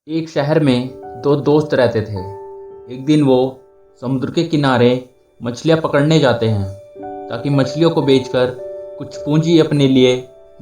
एक शहर में दो दोस्त रहते थे। एक दिन वो समुद्र के किनारे मछलियाँ पकड़ने जाते हैं ताकि मछलियों को बेचकर कुछ पूंजी अपने लिए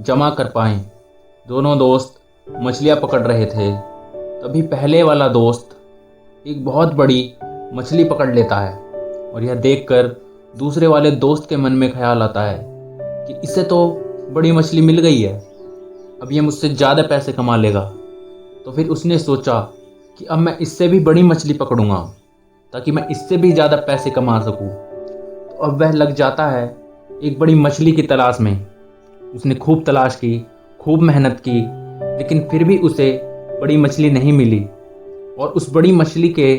जमा कर पाएं। दोनों दोस्त मछलियाँ पकड़ रहे थे। तभी पहले वाला दोस्त एक बहुत बड़ी मछली पकड़ लेता है और यह देखकर दूसरे वाले दोस्त के मन में ख्याल आता है कि इसे तो बड़ी मछली मिल गई है, अब यह मुझसे ज़्यादा पैसे कमा लेगा। तो फिर उसने सोचा कि अब मैं इससे भी बड़ी मछली पकड़ूंगा ताकि मैं इससे भी ज़्यादा पैसे कमा सकूं। तो अब वह लग जाता है एक बड़ी मछली की तलाश में। उसने खूब तलाश की, खूब मेहनत की, लेकिन फिर भी उसे बड़ी मछली नहीं मिली। और उस बड़ी मछली के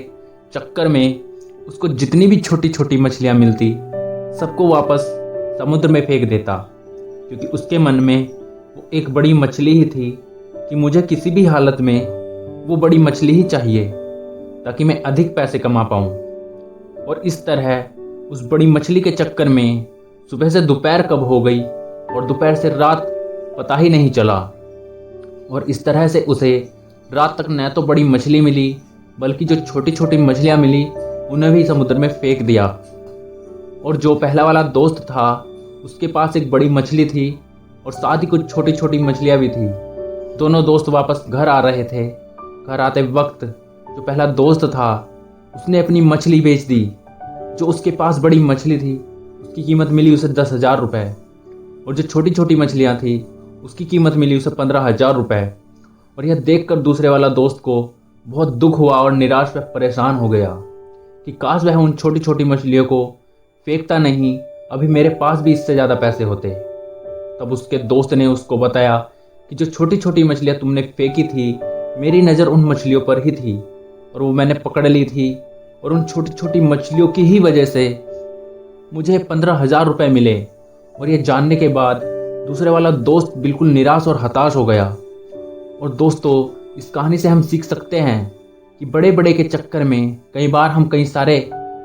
चक्कर में उसको जितनी भी छोटी छोटी मछलियाँ मिलती सबको वापस समुद्र में फेंक देता, क्योंकि उसके मन में वो एक बड़ी मछली ही थी कि मुझे किसी भी हालत में वो बड़ी मछली ही चाहिए ताकि मैं अधिक पैसे कमा पाऊँ। और इस तरह उस बड़ी मछली के चक्कर में सुबह से दोपहर कब हो गई और दोपहर से रात पता ही नहीं चला। और इस तरह से उसे रात तक न तो बड़ी मछली मिली, बल्कि जो छोटी छोटी मछलियाँ मिली उन्हें भी समुद्र में फेंक दिया। और जो पहला वाला दोस्त था उसके पास एक बड़ी मछली थी और साथ ही कुछ छोटी छोटी मछलियाँ भी थी। दोनों दोस्त वापस घर आ रहे थे। घर आते वक्त जो पहला दोस्त था उसने अपनी मछली बेच दी। जो उसके पास बड़ी मछली थी उसकी कीमत मिली उसे 10,000 रुपये, और जो छोटी छोटी मछलियाँ थी उसकी कीमत मिली उसे 15,000 रुपये। और यह देखकर दूसरे वाला दोस्त को बहुत दुख हुआ और निराश व परेशान हो गया कि काश वह उन छोटी छोटी मछलियों को फेंकता नहीं, अभी मेरे पास भी इससे ज़्यादा पैसे होते। तब उसके दोस्त ने उसको बताया कि जो छोटी छोटी मछलियाँ तुमने फेंकी थी, मेरी नज़र उन मछलियों पर ही थी और वो मैंने पकड़ ली थी, और उन छोटी छोटी मछलियों की ही वजह से मुझे 15,000 रुपये मिले। और ये जानने के बाद दूसरे वाला दोस्त बिल्कुल निराश और हताश हो गया। और दोस्तों, इस कहानी से हम सीख सकते हैं कि बड़े बड़े के चक्कर में कई बार हम कई सारे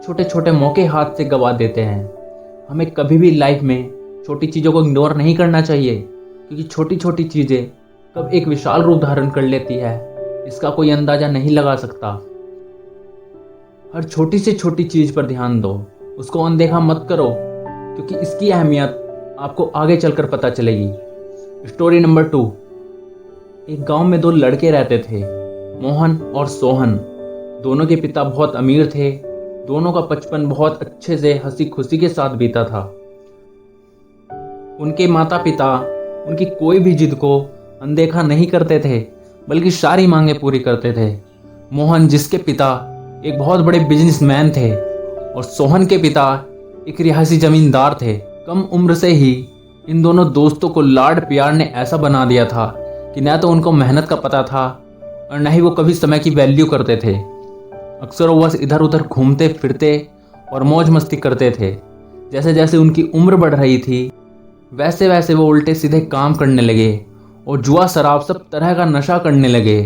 छोटे छोटे मौके हाथ से गंवा देते हैं। हमें कभी भी लाइफ में छोटी चीज़ों को इग्नोर नहीं करना चाहिए, क्योंकि छोटी छोटी चीज़ें कब एक विशाल रूप धारण कर लेती है इसका कोई अंदाज़ा नहीं लगा सकता। हर छोटी से छोटी चीज़ पर ध्यान दो, उसको अनदेखा मत करो, क्योंकि इसकी अहमियत आपको आगे चलकर पता चलेगी। Story number 2। एक गांव में दो लड़के रहते थे, मोहन और सोहन। दोनों के पिता बहुत अमीर थे। दोनों का बचपन बहुत अच्छे से हंसी खुशी के साथ बीता था। उनके माता पिता उनकी कोई भी जिद को अनदेखा नहीं करते थे, बल्कि सारी मांगें पूरी करते थे। मोहन, जिसके पिता एक बहुत बड़े बिजनेसमैन थे, और सोहन के पिता एक रिहायशी जमींदार थे। कम उम्र से ही इन दोनों दोस्तों को लाड प्यार ने ऐसा बना दिया था कि न तो उनको मेहनत का पता था और न ही वो कभी समय की वैल्यू करते थे। अक्सर वो बस इधर उधर घूमते फिरते और मौज मस्ती करते थे। जैसे जैसे उनकी उम्र बढ़ रही थी वैसे वैसे वो उल्टे सीधे काम करने लगे और जुआ शराब सब तरह का नशा करने लगे,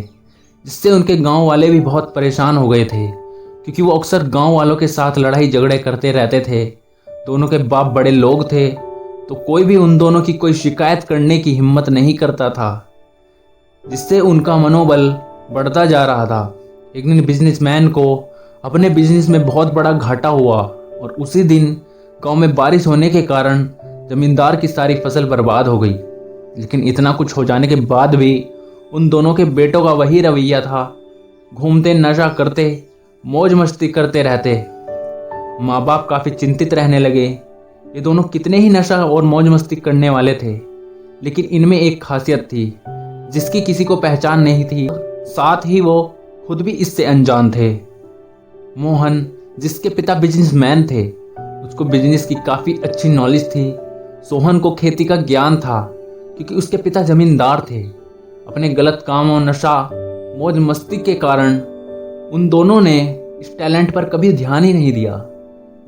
जिससे उनके गांव वाले भी बहुत परेशान हो गए थे, क्योंकि वो अक्सर गांव वालों के साथ लड़ाई झगड़े करते रहते थे। दोनों के बाप बड़े लोग थे, तो कोई भी उन दोनों की कोई शिकायत करने की हिम्मत नहीं करता था, जिससे उनका मनोबल बढ़ता जा रहा था। एक दिन बिजनेसमैन को अपने बिजनेस में बहुत बड़ा घाटा हुआ, और उसी दिन गांव में बारिश होने के कारण जमींदार की सारी फसल बर्बाद हो गई। लेकिन इतना कुछ हो जाने के बाद भी उन दोनों के बेटों का वही रवैया था, घूमते नशा करते मौज मस्ती करते रहते। माँ बाप काफ़ी चिंतित रहने लगे। ये दोनों कितने ही नशा और मौज मस्ती करने वाले थे, लेकिन इनमें एक खासियत थी जिसकी किसी को पहचान नहीं थी, साथ ही वो खुद भी इससे अनजान थे। मोहन, जिसके पिता बिजनेसमैन थे, उसको बिजनेस की काफ़ी अच्छी नॉलेज थी। सोहन को खेती का ज्ञान था, क्योंकि उसके पिता जमींदार थे। अपने गलत कामों, नशा, मौज मस्ती के कारण उन दोनों ने इस टैलेंट पर कभी ध्यान ही नहीं दिया।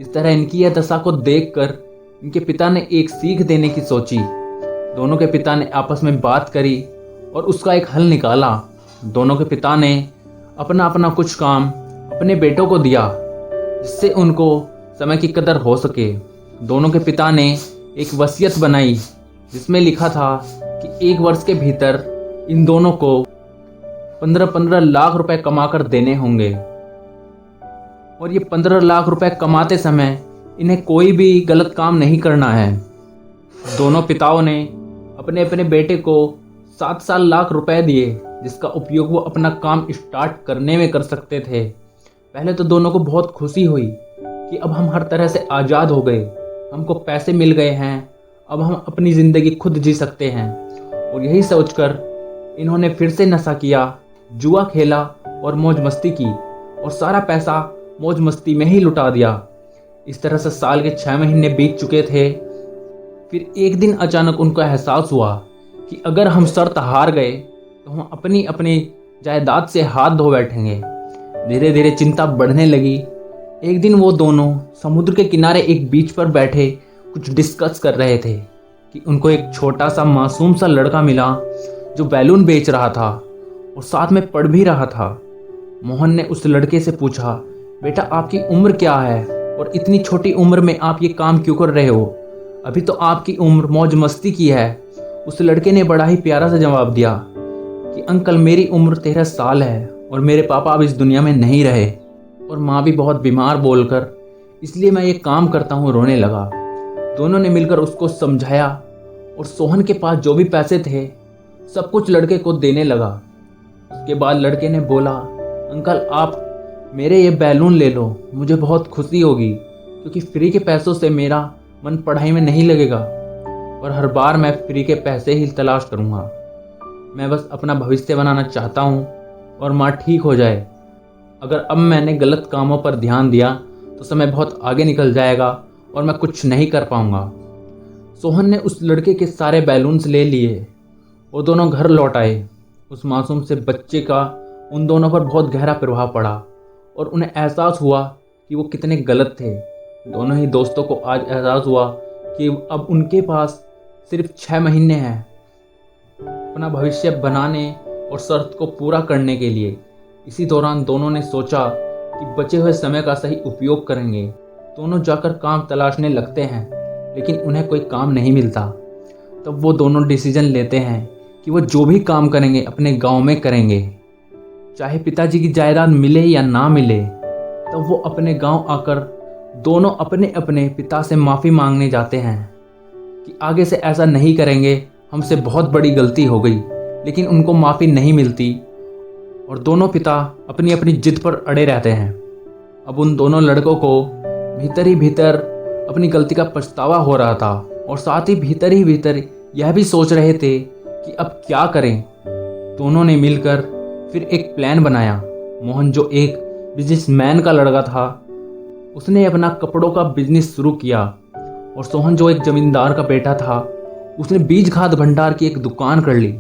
इस तरह इनकी यह दशा को देखकर इनके पिता ने एक सीख देने की सोची। दोनों के पिता ने आपस में बात करी और उसका एक हल निकाला। दोनों के पिता ने अपना अपना कुछ काम अपने बेटों को दिया, जिससे उनको समय की कदर हो सके। दोनों के पिता ने एक वसीयत बनाई जिसमें लिखा था कि 1 वर्ष के भीतर इन दोनों को 15-15 लाख रुपए कमाकर देने होंगे। और ये 15 लाख रुपए कमाते समय इन्हें कोई भी गलत काम नहीं करना है। दोनों पिताओं ने अपने अपने बेटे को 7 लाख रुपए दिए, जिसका उपयोग वो अपना काम स्टार्ट करने में कर सकते थे। पहले तो दोनों को बहुत खुशी हुई कि अब हम हर तरह से आज़ाद हो गए, हमको पैसे मिल गए हैं, अब हम अपनी ज़िंदगी खुद जी सकते हैं। और यही सोचकर इन्होंने फिर से नशा किया, जुआ खेला और मौज मस्ती की, और सारा पैसा मौज मस्ती में ही लुटा दिया। इस तरह से साल के 6 महीने बीत चुके थे। फिर एक दिन अचानक उनको एहसास हुआ कि अगर हम शर्त हार गए तो हम अपनी अपनी जायदाद से हाथ धो बैठेंगे। धीरे धीरे चिंता बढ़ने लगी। एक दिन वो दोनों समुद्र के किनारे एक बीच पर बैठे कुछ डिस्कस कर रहे थे कि उनको एक छोटा सा मासूम सा लड़का मिला जो बैलून बेच रहा था और साथ में पढ़ भी रहा था। मोहन ने उस लड़के से पूछा, बेटा आपकी उम्र क्या है और इतनी छोटी उम्र में आप ये काम क्यों कर रहे हो? अभी तो आपकी उम्र मौज मस्ती की है। उस लड़के ने बड़ा ही प्यारा सा जवाब दिया कि अंकल मेरी उम्र 13 साल है और मेरे पापा अब इस दुनिया में नहीं रहे और माँ भी बहुत बीमार बोलकर, इसलिए मैं ये काम करता हूँ। रोने लगा। दोनों ने मिलकर उसको समझाया और सोहन के पास जो भी पैसे थे सब कुछ लड़के को देने लगा। उसके बाद लड़के ने बोला, अंकल आप मेरे ये बैलून ले लो, मुझे बहुत खुशी होगी क्योंकि फ्री के पैसों से मेरा मन पढ़ाई में नहीं लगेगा और हर बार मैं फ्री के पैसे ही तलाश करूँगा। मैं बस अपना भविष्य बनाना चाहता हूँ और माँ ठीक हो जाए। अगर अब मैंने गलत कामों पर ध्यान दिया तो समय बहुत आगे निकल जाएगा और मैं कुछ नहीं कर पाऊँगा। सोहन ने उस लड़के के सारे बैलून्स ले लिए और दोनों घर लौट आए। उस मासूम से बच्चे का उन दोनों पर बहुत गहरा प्रभाव पड़ा और उन्हें एहसास हुआ कि वो कितने गलत थे। दोनों ही दोस्तों को आज एहसास हुआ कि अब उनके पास सिर्फ 6 महीने हैं अपना भविष्य बनाने और शर्त को पूरा करने के लिए। इसी दौरान दोनों ने सोचा कि बचे हुए समय का सही उपयोग करेंगे। दोनों जाकर काम तलाशने लगते हैं लेकिन उन्हें कोई काम नहीं मिलता। तब वो दोनों डिसीजन लेते हैं कि वो जो भी काम करेंगे अपने गांव में करेंगे, चाहे पिताजी की जायदाद मिले या ना मिले। तब वो अपने गांव आकर दोनों अपने अपने पिता से माफ़ी मांगने जाते हैं कि आगे से ऐसा नहीं करेंगे, हमसे बहुत बड़ी गलती हो गई। लेकिन उनको माफ़ी नहीं मिलती और दोनों पिता अपनी अपनी जिद पर अड़े रहते हैं। अब उन दोनों लड़कों को भीतर ही भीतर अपनी गलती का पछतावा हो रहा था और साथ ही भीतर यह भी सोच रहे थे कि अब क्या करें। दोनों ने मिलकर फिर एक प्लान बनाया। मोहन जो एक बिजनेसमैन का लड़का था उसने अपना कपड़ों का बिजनेस शुरू किया और सोहन जो एक जमींदार का बेटा था उसने बीज खाद भंडार की एक दुकान कर ली।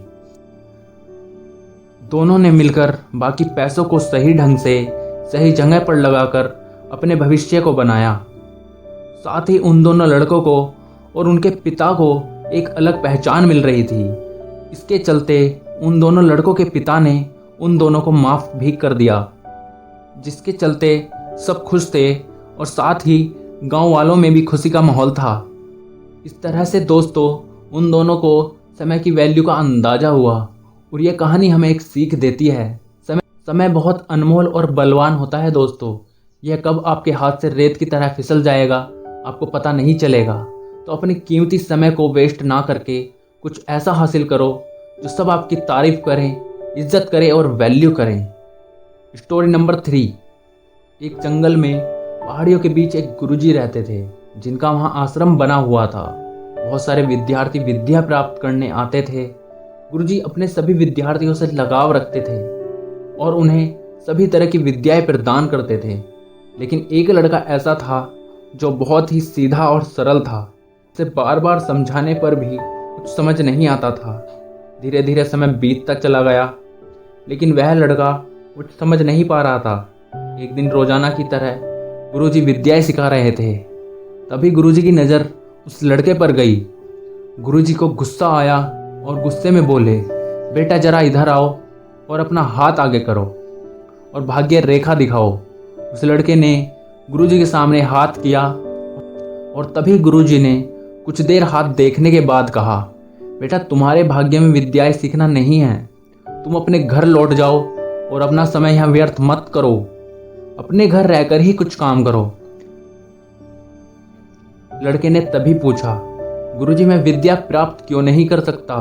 दोनों ने मिलकर बाकी पैसों को सही ढंग से सही जगह पर लगाकर अपने भविष्य को बनाया। साथ ही उन दोनों लड़कों को और उनके पिता को एक अलग पहचान मिल रही थी। इसके चलते उन दोनों लड़कों के पिता ने उन दोनों को माफ़ भी कर दिया, जिसके चलते सब खुश थे और साथ ही गांव वालों में भी खुशी का माहौल था। इस तरह से दोस्तों उन दोनों को समय की वैल्यू का अंदाज़ा हुआ और ये कहानी हमें एक सीख देती है। समय बहुत अनमोल और बलवान होता है दोस्तों। यह कब आपके हाथ से रेत की तरह फिसल जाएगा आपको पता नहीं चलेगा। तो अपनी कीमती समय को वेस्ट ना करके कुछ ऐसा हासिल करो जो सब आपकी तारीफ करें, इज्जत करें और वैल्यू करें। Story number 3। एक जंगल में पहाड़ियों के बीच एक गुरुजी रहते थे जिनका वहाँ आश्रम बना हुआ था। बहुत सारे विद्यार्थी विद्या प्राप्त करने आते थे। गुरुजी अपने सभी विद्यार्थियों से लगाव रखते थे और उन्हें सभी तरह की विद्याएं प्रदान करते थे। लेकिन एक लड़का ऐसा था जो बहुत ही सीधा और सरल था। उसे बार बार समझाने पर भी कुछ समझ नहीं आता था। धीरे धीरे समय बीतता चला गया लेकिन वह लड़का कुछ समझ नहीं पा रहा था। एक दिन रोजाना की तरह गुरुजी विद्याएं सिखा रहे थे। तभी गुरुजी की नज़र उस लड़के पर गई। गुरुजी को गुस्सा आया और गुस्से में बोले, बेटा जरा इधर आओ और अपना हाथ आगे करो और भाग्य रेखा दिखाओ। उस लड़के ने गुरुजी के सामने हाथ किया और तभी गुरुजी ने कुछ देर हाथ देखने के बाद कहा, बेटा तुम्हारे भाग्य में विद्याएं सीखना नहीं है, तुम अपने घर लौट जाओ और अपना समय यहाँ व्यर्थ मत करो। अपने घर रहकर ही कुछ काम करो। लड़के ने तभी पूछा, गुरुजी मैं विद्या प्राप्त क्यों नहीं कर सकता?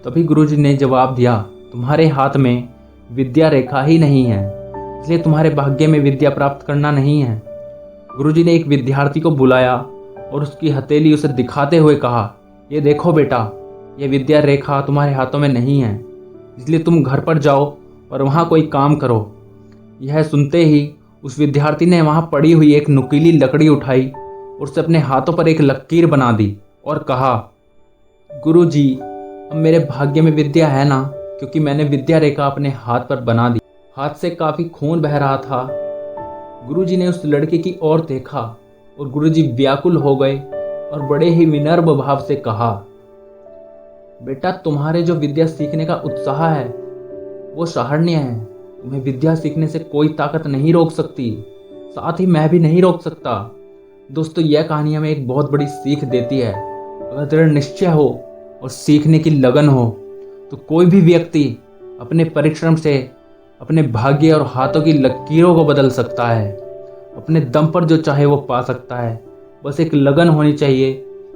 तभी गुरुजी ने जवाब दिया, तुम्हारे हाथ में विद्या रेखा ही नहीं है, इसलिए तुम्हारे भाग्य में विद्या प्राप्त करना नहीं है। गुरुजी ने एक विद्यार्थी को बुलाया और उसकी हथेली उसे दिखाते हुए कहा, ये देखो बेटा, ये विद्या रेखा तुम्हारे हाथों में नहीं है, इसलिए तुम घर पर जाओ और वहाँ कोई काम करो। यह सुनते ही उस विद्यार्थी ने वहाँ पड़ी हुई एक नुकीली लकड़ी उठाई और उसे अपने हाथों पर एक लकीर बना दी और कहा, गुरुजी अब मेरे भाग्य में विद्या है ना, क्योंकि मैंने विद्या रेखा अपने हाथ पर बना दी। हाथ से काफ़ी खून बह रहा था। गुरुजी ने उस लड़के की ओर देखा और गुरुजी व्याकुल हो गए और बड़े ही विनम्र भाव से कहा, बेटा तुम्हारे जो विद्या सीखने का उत्साह है वो सराहनीय है। तुम्हें विद्या सीखने से कोई ताकत नहीं रोक सकती, साथ ही मैं भी नहीं रोक सकता। दोस्तों यह कहानी हमें एक बहुत बड़ी सीख देती है। अगर दृढ़ निश्चय हो और सीखने की लगन हो तो कोई भी व्यक्ति अपने परिश्रम से अपने भाग्य और हाथों की लकीरों को बदल सकता है। अपने दम पर जो चाहे वो पा सकता है। बस एक लगन होनी चाहिए,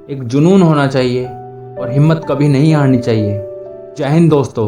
एक जुनून होना चाहिए और हिम्मत कभी नहीं हारनी चाहिए। जय हिंद दोस्तों।